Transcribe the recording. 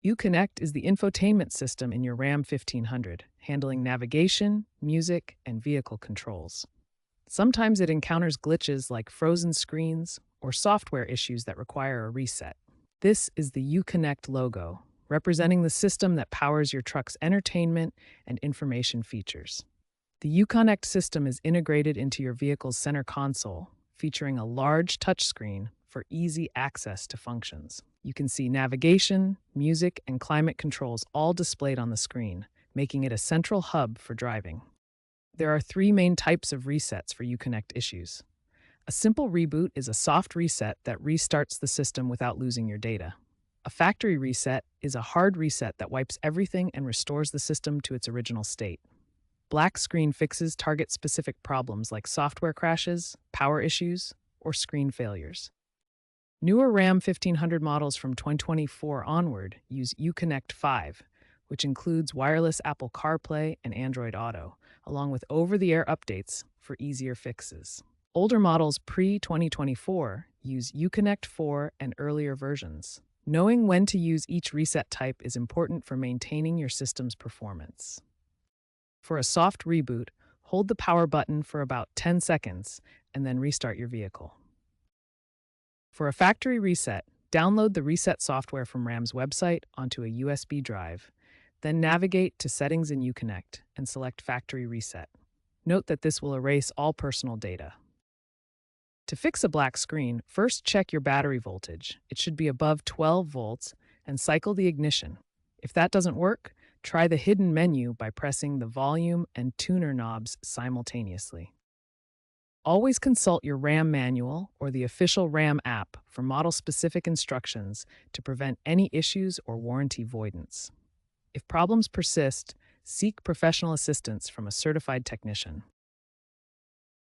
Uconnect is the infotainment system in your Ram 1500, handling navigation, music, and vehicle controls. Sometimes it encounters glitches like frozen screens or software issues that require a reset. This is the Uconnect logo, representing the system that powers your truck's entertainment and information features. The Uconnect system is integrated into your vehicle's center console, featuring a large touchscreen for easy access to functions. You can see navigation, music, and climate controls all displayed on the screen, making it a central hub for driving. There are three main types of resets for Uconnect issues. A simple reboot is a soft reset that restarts the system without losing your data. A factory reset is a hard reset that wipes everything and restores the system to its original state. Black screen fixes target specific problems like software crashes, power issues, or screen failures. Newer Ram 1500 models from 2024 onward use Uconnect 5, which includes wireless Apple CarPlay and Android Auto, along with over-the-air updates for easier fixes. Older models pre-2024 use Uconnect 4 and earlier versions. Knowing when to use each reset type is important for maintaining your system's performance. For a soft reboot, hold the power button for about 10 seconds and then restart your vehicle. For a factory reset, download the reset software from Ram's website onto a USB drive, then navigate to Settings in Uconnect and select Factory Reset. Note that this will erase all personal data. To fix a black screen, first check your battery voltage. It should be above 12 volts and cycle the ignition. If that doesn't work, try the hidden menu by pressing the volume and tuner knobs simultaneously. Always consult your RAM manual or the official RAM app for model-specific instructions to prevent any issues or warranty voidance. If problems persist, seek professional assistance from a certified technician.